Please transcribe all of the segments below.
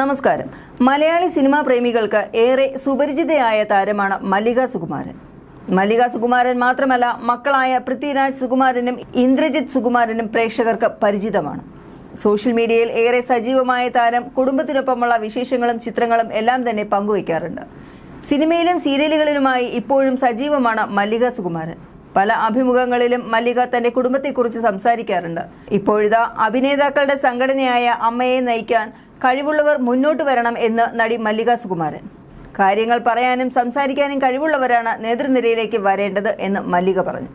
നമസ്കാരം. മലയാളി സിനിമാ പ്രേമികൾക്ക് ഏറെ സുപരിചിതയായ താരമാണ് മല്ലിക സുകുമാരൻ. മല്ലിക സുകുമാരൻ മാത്രമല്ല, മക്കളായ പൃഥ്വിരാജ് സുകുമാരനും ഇന്ദ്രജിത്ത് സുകുമാരനും പ്രേക്ഷകർക്ക് പരിചിതമാണ്. സോഷ്യൽ മീഡിയയിൽ ഏറെ സജീവമായ താരം കുടുംബത്തിനൊപ്പമുള്ള വിശേഷങ്ങളും ചിത്രങ്ങളും എല്ലാം തന്നെ പങ്കുവയ്ക്കാറുണ്ട്. സിനിമയിലും സീരിയലുകളിലുമായി ഇപ്പോഴും സജീവമാണ് മല്ലിക സുകുമാരൻ. പല അഭിമുഖങ്ങളിലും മല്ലിക തന്റെ കുടുംബത്തെക്കുറിച്ച് സംസാരിക്കാറുണ്ട്. ഇപ്പോഴിതാ അഭിനേതാക്കളുടെ സംഘടനയായ അമ്മയെ നയിക്കാൻ കഴിവുള്ളവർ മുന്നോട്ട് വരണം എന്ന് നടി മല്ലിക സുകുമാരൻ. കാര്യങ്ങൾ പറയാനും സംസാരിക്കാനും കഴിവുള്ളവരാണ് നേതൃനിരയിലേക്ക് വരേണ്ടത് എന്ന് മല്ലിക പറഞ്ഞു.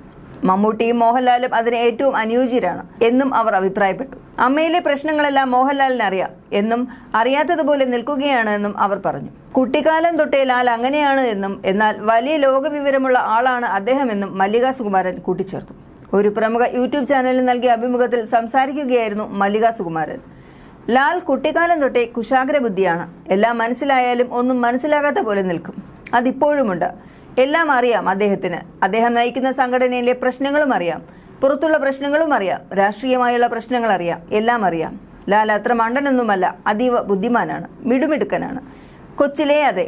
മമ്മൂട്ടിയും മോഹൻലാലും അതിന് ഏറ്റവും അനുയോജ്യരാണ് എന്നും അവർ അഭിപ്രായപ്പെട്ടു. അമ്മയിലെ പ്രശ്നങ്ങളെല്ലാം മോഹൻലാലിന് അറിയാം എന്നും അറിയാത്തതുപോലെ നിൽക്കുകയാണ് എന്നും അവർ പറഞ്ഞു. കുട്ടിക്കാലം തൊട്ടേ ലാൽ അങ്ങനെയാണ് എന്നും എന്നാൽ വലിയ ലോകവിവരമുള്ള ആളാണ് അദ്ദേഹമെന്നും മല്ലിക സുകുമാരൻ കൂട്ടിച്ചേർത്തു. ഒരു പ്രമുഖ യൂട്യൂബ് ചാനലിന് നൽകിയ അഭിമുഖത്തിൽ സംസാരിക്കുകയായിരുന്നു മല്ലിക സുകുമാരൻ. ലാൽ കുട്ടിക്കാലം തൊട്ടേ കുശാഗ്ര ബുദ്ധിയാണ്. എല്ലാം മനസ്സിലായാലും ഒന്നും മനസ്സിലാകാത്ത പോലെ നിൽക്കും. അതിപ്പോഴുമുണ്ട്. എല്ലാം അറിയാം അദ്ദേഹത്തിന്. അദ്ദേഹം നയിക്കുന്ന സംഘടനയിലെ പ്രശ്നങ്ങളും അറിയാം, പുറത്തുള്ള പ്രശ്നങ്ങളും അറിയാം, രാഷ്ട്രീയമായുള്ള പ്രശ്നങ്ങൾ അറിയാം, എല്ലാം അറിയാം. ലാൽ അത്ര മണ്ടനൊന്നുമല്ല, അതീവ ബുദ്ധിമാനാണ്, മിടുമിടുക്കനാണ്. കൊച്ചിലേ അതെ.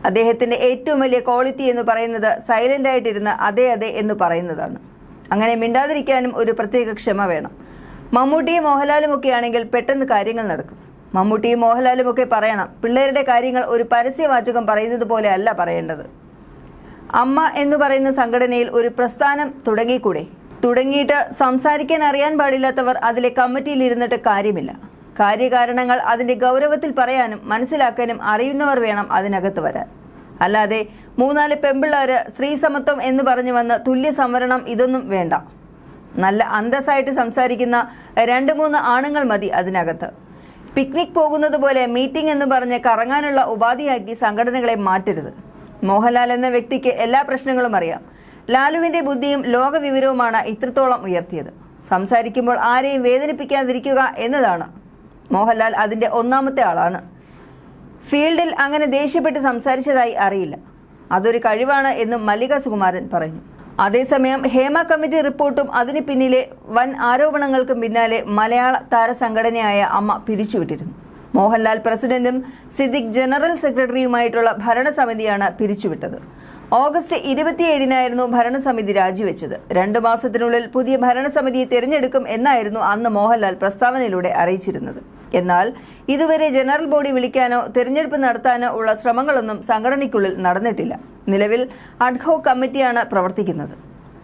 അദ്ദേഹത്തിന്റെ ഏറ്റവും വലിയ ക്വാളിറ്റി എന്ന് പറയുന്നത് സൈലന്റ് ആയിട്ടിരുന്ന് അതെ അതെ എന്ന് പറയുന്നതാണ്. അങ്ങനെ മിണ്ടാതിരിക്കാനും ഒരു പ്രത്യേക ക്ഷമ വേണം. മമ്മൂട്ടിയും മോഹൻലാലും ഒക്കെ ആണെങ്കിൽ പെട്ടെന്ന് കാര്യങ്ങൾ നടക്കും. മമ്മൂട്ടിയും മോഹൻലാലും ഒക്കെ പറയണം, പിള്ളേരുടെ കാര്യങ്ങൾ ഒരു പരസ്യവാചകം പറയുന്നത് പോലെ അല്ല പറയേണ്ടത്. അമ്മ എന്ന് പറയുന്ന സംഘടനയിൽ ഒരു പ്രസ്ഥാനം തുടങ്ങിയിട്ട് സംസാരിക്കാൻ അറിയാൻ പാടില്ലാത്തവർ അതിലെ കമ്മിറ്റിയിൽ ഇരുന്നിട്ട് കാര്യമില്ല. കാര്യകാരണങ്ങൾ അതിന്റെ ഗൗരവത്തിൽ പറയാനും മനസ്സിലാക്കാനും അറിയുന്നവർ വേണം അതിനകത്ത് വരാൻ. അല്ലാതെ 3-4 പെമ്പിള്ളേര് സ്ത്രീ സമത്വം എന്ന് പറഞ്ഞു വന്ന് തുല്യ സംവരണം ഇതൊന്നും വേണ്ട. നല്ല അന്തസ്സായിട്ട് സംസാരിക്കുന്ന 2-3 ആണുങ്ങൾ മതി അതിനകത്ത്. പിക്നിക് പോകുന്നത് പോലെ മീറ്റിംഗ് എന്ന് പറഞ്ഞ് കറങ്ങാനുള്ള ഉപാധിയാക്കി സംഘടനകളെ മാറ്റരുത്. മോഹൻലാൽ എന്ന വ്യക്തിക്ക് എല്ലാ പ്രശ്നങ്ങളും അറിയാം. ലാലുവിന്റെ ബുദ്ധിയും ലോകവിവരവുമാണ് ഇത്രത്തോളം ഉയർത്തിയത്. സംസാരിക്കുമ്പോൾ ആരെയും വേദനിപ്പിക്കാതിരിക്കുക എന്നതാണ്. മോഹൻലാൽ അതിന്റെ ഒന്നാമത്തെ ആളാണ്. ഫീൽഡിൽ അങ്ങനെ ദേഷ്യപ്പെട്ട് സംസാരിച്ചതായി അറിയില്ല. അതൊരു കഴിവാണ് എന്നും മല്ലിക സുകുമാരൻ പറഞ്ഞു. അതേസമയം ഹേമ കമ്മിറ്റി റിപ്പോർട്ടും അതിന് പിന്നിലെ വൻ ആരോപണങ്ങൾക്കും പിന്നാലെ മലയാള താരസംഘടനയായ അമ്മ പിരിച്ചുവിട്ടിരുന്നു. മോഹൻലാൽ പ്രസിഡന്റും സിദ്ദിഖ് ജനറൽ സെക്രട്ടറിയുമായിട്ടുള്ള ഭരണസമിതിയാണ് പിരിച്ചുവിട്ടത്. ഓഗസ്റ്റ് 27-നായിരുന്നു ഭരണസമിതി രാജിവെച്ചത്. 2 മാസത്തിനുള്ളിൽ പുതിയ ഭരണസമിതിയെ തിരഞ്ഞെടുക്കും എന്നായിരുന്നു അന്ന് മോഹൻലാൽ പ്രസ്താവനയിലൂടെ അറിയിച്ചിരുന്നത്. എന്നാൽ ഇതുവരെ ജനറൽ ബോഡി വിളിക്കാനോ തിരഞ്ഞെടുപ്പ് നടത്താനോ ഉള്ള ശ്രമങ്ങളൊന്നും സംഘടനയ്ക്കുള്ളിൽ നടന്നിട്ടില്ല. നിലവിൽ അഡ്ഹോക് കമ്മിറ്റിയാണ് പ്രവർത്തിക്കുന്നത്.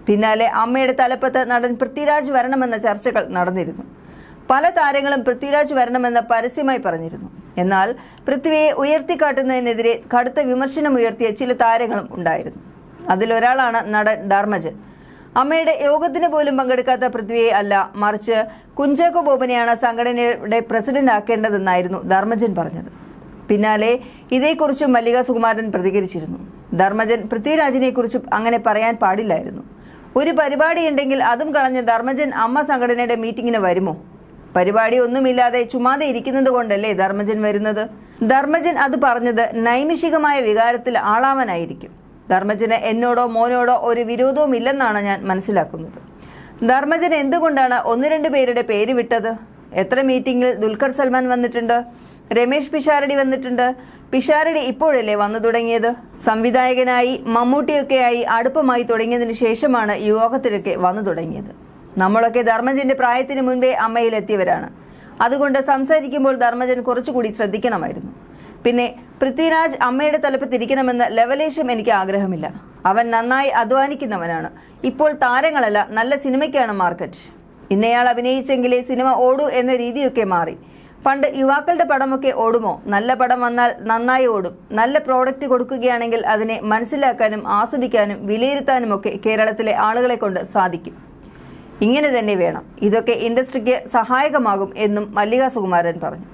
പിന്നാലെ അമ്മയുടെ തലപ്പത്ത് നടൻ പൃഥ്വിരാജ് വരണമെന്ന ചർച്ചകൾ നടന്നിരുന്നു. പല താരങ്ങളും പൃഥ്വിരാജ് വരണമെന്ന് പരസ്യമായി പറഞ്ഞിരുന്നു. എന്നാൽ പൃഥ്വിയെ ഉയർത്തിക്കാട്ടുന്നതിനെതിരെ കടുത്ത വിമർശനം ഉയർത്തിയ ചില താരങ്ങളും ഉണ്ടായിരുന്നു. അതിലൊരാളാണ് നടൻ ധർമ്മജൻ. അമ്മയുടെ യോഗത്തിന് പോലും പങ്കെടുക്കാത്ത പൃഥ്വിയെ അല്ല, മറിച്ച് കുഞ്ചാക്കോ ബോബനെയാണ് സംഘടനയുടെ പ്രസിഡന്റ് ആക്കേണ്ടതെന്നായിരുന്നു ധർമ്മജൻ പറഞ്ഞത്. പിന്നാലെ ഇതേക്കുറിച്ചും മല്ലിക സുകുമാരൻ പ്രതികരിച്ചിരുന്നു. ധർമ്മജൻ പൃഥ്വിരാജിനെ കുറിച്ചും അങ്ങനെ പറയാൻ പാടില്ലായിരുന്നു. ഒരു പരിപാടി ഉണ്ടെങ്കിൽ അതും കളഞ്ഞ് ധർമ്മജൻ അമ്മ സംഘടനയുടെ മീറ്റിംഗിന് വരുമോ? പരിപാടി ഒന്നുമില്ലാതെ ചുമ്മാതെ ഇരിക്കുന്നത് കൊണ്ടല്ലേ ധർമ്മജൻ വരുന്നത്? ധർമ്മജൻ അത് പറഞ്ഞത് നൈമിഷികമായ വികാരത്തിൽ ആളാവാനായിരിക്കും. ധർമ്മജന് എന്നോടോ മോനോടോ ഒരു വിരോധവും ഇല്ലെന്നാണ് ഞാൻ മനസ്സിലാക്കുന്നത്. ധർമ്മജൻ എന്തുകൊണ്ടാണ് 1-2 പേരുടെ പേര് വിട്ടത്? എത്ര മീറ്റിംഗിൽ ദുൽഖർ സൽമാൻ വന്നിട്ടുണ്ട്, രമേശ് പിഷാരടി വന്നിട്ടുണ്ട്. പിഷാരടി ഇപ്പോഴല്ലേ വന്നു തുടങ്ങിയത്? സംവിധായകനായി മമ്മൂട്ടിയൊക്കെയായി അടുപ്പമായി തുടങ്ങിയതിനു ശേഷമാണ് യോഗത്തിലൊക്കെ വന്നു തുടങ്ങിയത്. നമ്മളൊക്കെ ധർമ്മജന്റെ പ്രായത്തിന് മുൻപേ അമ്മയിലെത്തിയവരാണ്. അതുകൊണ്ട് സംസാരിക്കുമ്പോൾ ധർമ്മജൻ കുറച്ചുകൂടി ശ്രദ്ധിക്കണമായിരുന്നു. പിന്നെ പൃഥ്വിരാജ് അമ്മയുടെ തലപ്പത്തിരിക്കണമെന്ന് ലെവലേശം എനിക്ക് ആഗ്രഹമില്ല. അവൻ നന്നായി അധ്വാനിക്കുന്നവനാണ്. ഇപ്പോൾ താരങ്ങളല്ല, നല്ല സിനിമയ്ക്കാണ് മാർക്കറ്റ്. ഇന്നയാൾ അഭിനയിച്ചെങ്കിലേ സിനിമ ഓടൂ എന്ന രീതിയൊക്കെ മാറി. പണ്ട് യുവാക്കളുടെ പടമൊക്കെ ഓടുമോ? നല്ല പടം വന്നാൽ നന്നായി ഓടും. നല്ല പ്രോഡക്റ്റ് കൊടുക്കുകയാണെങ്കിൽ അതിനെ മനസ്സിലാക്കാനും ആസ്വദിക്കാനും വിലയിരുത്താനും ഒക്കെ കേരളത്തിലെ ആളുകളെ കൊണ്ട് സാധിക്കും. ഇങ്ങനെ തന്നെ വേണം. ഇതൊക്കെ ഇൻഡസ്ട്രിക്ക് സഹായകമാകും എന്നും മല്ലിക സുകുമാരൻ പറഞ്ഞു.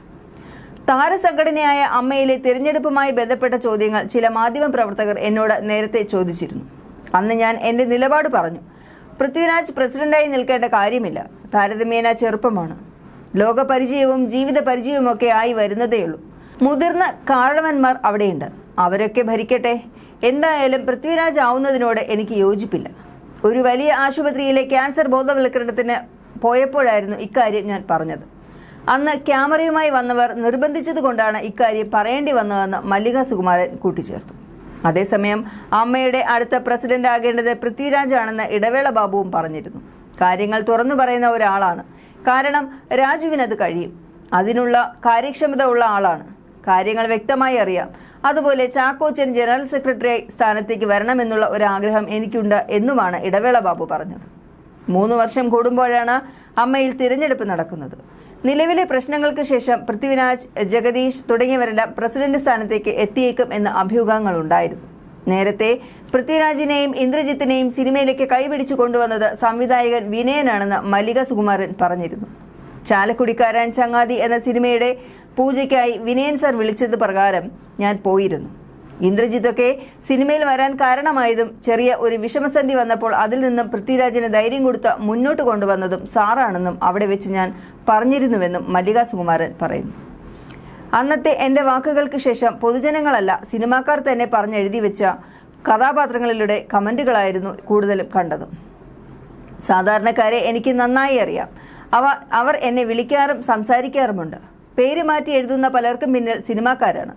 താരസംഘടനയായ അമ്മയിലെ തിരഞ്ഞെടുപ്പുമായി ബന്ധപ്പെട്ട ചോദ്യങ്ങൾ ചില മാധ്യമപ്രവർത്തകർ എന്നോട് നേരത്തെ ചോദിച്ചിരുന്നു. അന്ന് ഞാൻ എന്റെ നിലപാട് പറഞ്ഞു. പൃഥ്വിരാജ് പ്രസിഡന്റായി നിൽക്കേണ്ട കാര്യമില്ല. താരതമ്യേന ചെറുപ്പമാണ്. ലോകപരിചയവും ജീവിത പരിചയവുമൊക്കെ ആയി വരുന്നതേയുള്ളൂ. മുതിർന്ന കാരണവന്മാർ അവിടെയുണ്ട്. അവരൊക്കെ ഭരിക്കട്ടെ. എന്തായാലും പൃഥ്വിരാജ് ആവുന്നതിനോട് എനിക്ക് യോജിപ്പില്ല. ഒരു വലിയ ആശുപത്രിയിലെ ക്യാൻസർ ബോധവൽക്കരണത്തിന് പോയപ്പോഴായിരുന്നു ഇക്കാര്യം ഞാൻ പറഞ്ഞത്. അന്ന് ക്യാമറയുമായി വന്നവർ നിർബന്ധിച്ചതുകൊണ്ടാണ് ഇക്കാര്യം പറയേണ്ടി വന്നതെന്ന് മല്ലിക സുകുമാരൻ കൂട്ടിച്ചേർത്തു. അതേസമയം അമ്മയുടെ അടുത്ത പ്രസിഡന്റ് ആകേണ്ടത് പൃഥ്വിരാജ് ആണെന്ന് ഇടവേള ബാബുവും പറഞ്ഞിരുന്നു. കാര്യങ്ങൾ തുറന്നു പറയുന്ന ഒരാളാണ്. കാരണം രാജുവിനത് കഴിയും. അതിനുള്ള കാര്യക്ഷമത ഉള്ള ആളാണ്. കാര്യങ്ങൾ വ്യക്തമായി അറിയാം. അതുപോലെ ചാക്കോച്ചൻ ജനറൽ സെക്രട്ടറി സ്ഥാനത്തേക്ക് വരണമെന്നുള്ള ഒരു ആഗ്രഹം എനിക്കുണ്ട് എന്നുമാണ് ഇടവേള ബാബു പറഞ്ഞത്. 3 വർഷം കൂടുമ്പോഴാണ് അമ്മയിൽ തിരഞ്ഞെടുപ്പ് നടക്കുന്നത്. നിലവിലെ പ്രശ്നങ്ങൾക്ക് ശേഷം പൃഥ്വിരാജ്, ജഗദീഷ് തുടങ്ങിയവരെല്ലാം പ്രസിഡന്റ് സ്ഥാനത്തേക്ക് എത്തിയേക്കും എന്ന അഭ്യൂഹങ്ങളുണ്ടായിരുന്നു. നേരത്തെ പൃഥ്വിരാജിനെയും ഇന്ദ്രജിത്തിനെയും സിനിമയിലേക്ക് കൈപിടിച്ചു കൊണ്ടുവന്നത് സംവിധായകൻ വിനയനാണെന്ന് മല്ലിക സുകുമാരൻ പറഞ്ഞിരുന്നു. ചാലക്കുടിക്കാരൻ ചങ്ങാതി എന്ന സിനിമയുടെ പൂജയ്ക്കായി വിനയൻ സർ വിളിച്ചത് പ്രകാരം ഞാൻ പോയിരുന്നു. ഇന്ദ്രജിത്തൊക്കെ സിനിമയിൽ വരാൻ കാരണമായതും ചെറിയ ഒരു വിഷമസന്ധി വന്നപ്പോൾ അതിൽ നിന്നും പൃഥ്വിരാജിന് ധൈര്യം കൊടുത്ത് മുന്നോട്ട് കൊണ്ടുവന്നതും സാറാണെന്നും അവിടെ വെച്ച് ഞാൻ പറഞ്ഞിരുന്നുവെന്നും മല്ലിക സുകുമാരൻ പറയുന്നു. അന്നത്തെ എന്റെ വാക്കുകൾക്ക് ശേഷം പൊതുജനങ്ങളല്ല സിനിമാക്കാർ തന്നെ പറഞ്ഞെഴുതി വെച്ച കഥാപാത്രങ്ങളിലൂടെ കമന്റുകളായിരുന്നു കൂടുതലും കണ്ടത്. സാധാരണക്കാരെ എനിക്ക് നന്നായി അറിയാം. അവർ എന്നെ വിളിക്കാറും സംസാരിക്കാറുമുണ്ട്. പേര് മാറ്റി എഴുതുന്ന പലർക്കും പിന്നിൽ സിനിമാക്കാരാണ്.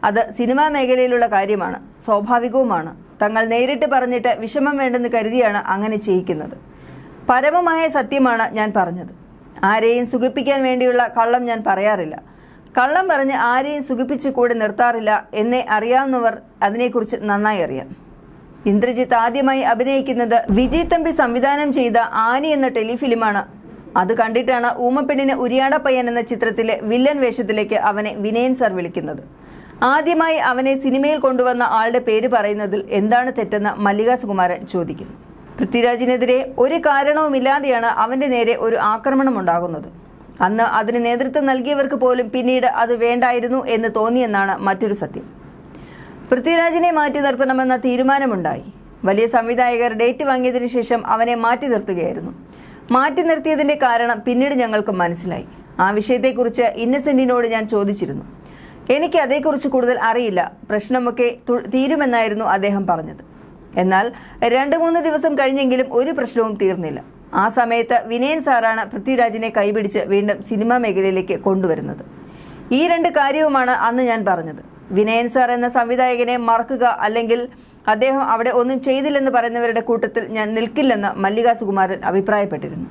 അത് സിനിമാ മേഖലയിലുള്ള കാര്യമാണ്, സ്വാഭാവികവുമാണ്. തങ്ങൾ നേരിട്ട് പറഞ്ഞിട്ട് വിഷമം വേണ്ടെന്ന് കരുതിയാണ് അങ്ങനെ ചെയ്യിക്കുന്നത്. പരമമായ സത്യമാണ് ഞാൻ പറഞ്ഞത്. ആരെയും സുഖിപ്പിക്കാൻ വേണ്ടിയുള്ള കള്ളം ഞാൻ പറയാറില്ല. കള്ളം പറഞ്ഞ് ആരെയും സുഖിപ്പിച്ച് കൂടെ നിർത്താറില്ല. എന്നെ അറിയാവുന്നവർ അതിനെക്കുറിച്ച് നന്നായി അറിയാം. ഇന്ദ്രജിത്ത് ആദ്യമായി അഭിനയിക്കുന്നത് വിജയ് തമ്പി സംവിധാനം ചെയ്ത ആനി എന്ന ടെലിഫിലിമാണ്. അത് കണ്ടിട്ടാണ് ഊമപ്പെണ്ണിന് ഉരിയാട പയ്യൻ എന്ന ചിത്രത്തിലെ വില്ലൻ വേഷത്തിലേക്ക് അവനെ വിനയൻ സർ വിളിക്കുന്നത്. ആദ്യമായി അവനെ സിനിമയിൽ കൊണ്ടുവന്ന ആളുടെ പേര് പറയുന്നതിൽ എന്താണ് തെറ്റെന്ന് മല്ലിക സുകുമാരൻ ചോദിക്കുന്നു. പൃഥ്വിരാജിനെതിരെ ഒരു കാരണവുമില്ലാതെയാണ് അവന്റെ നേരെ ഒരു ആക്രമണം ഉണ്ടാകുന്നത്. അന്ന് അതിന് നേതൃത്വം നൽകിയവർക്ക് പോലും പിന്നീട് അത് വേണ്ടായിരുന്നു എന്ന് തോന്നിയെന്നാണ് മറ്റൊരു സത്യം. പൃഥ്വിരാജിനെ മാറ്റി നിർത്തണമെന്ന തീരുമാനമുണ്ടായി. വലിയ സംവിധായകർ ഡേറ്റ് വാങ്ങിയതിനു ശേഷം അവനെ മാറ്റി നിർത്തുകയായിരുന്നു. മാറ്റി നിർത്തിയതിന്റെ കാരണം പിന്നീട് ഞങ്ങൾക്ക് മനസ്സിലായി. ആ വിഷയത്തെക്കുറിച്ച് ഇന്നസെന്റിനോട് ഞാൻ ചോദിച്ചിരുന്നു. എനിക്ക് അതേക്കുറിച്ച് കൂടുതൽ അറിയില്ല, പ്രശ്നമൊക്കെ തീരുമെന്നായിരുന്നു അദ്ദേഹം പറഞ്ഞത്. എന്നാൽ 2-3 ദിവസം കഴിഞ്ഞെങ്കിലും ഒരു പ്രശ്നവും തീർന്നില്ല. ആ സമയത്ത് വിനയൻ സാറാണ് പൃഥ്വിരാജിനെ കൈപിടിച്ച് വീണ്ടും സിനിമാ മേഖലയിലേക്ക് കൊണ്ടുവരുന്നത്. ഈ 2 കാര്യവുമാണ് അന്ന് ഞാൻ പറഞ്ഞത്. വിനയൻ സാർ എന്ന സംവിധായകനെ മറക്കുക, അല്ലെങ്കിൽ അദ്ദേഹം അവിടെ ഒന്നും ചെയ്തില്ലെന്ന് പറയുന്നവരുടെ കൂട്ടത്തിൽ ഞാൻ നിൽക്കില്ലെന്ന് മല്ലിക സുകുമാരൻ അഭിപ്രായപ്പെട്ടിരുന്നു.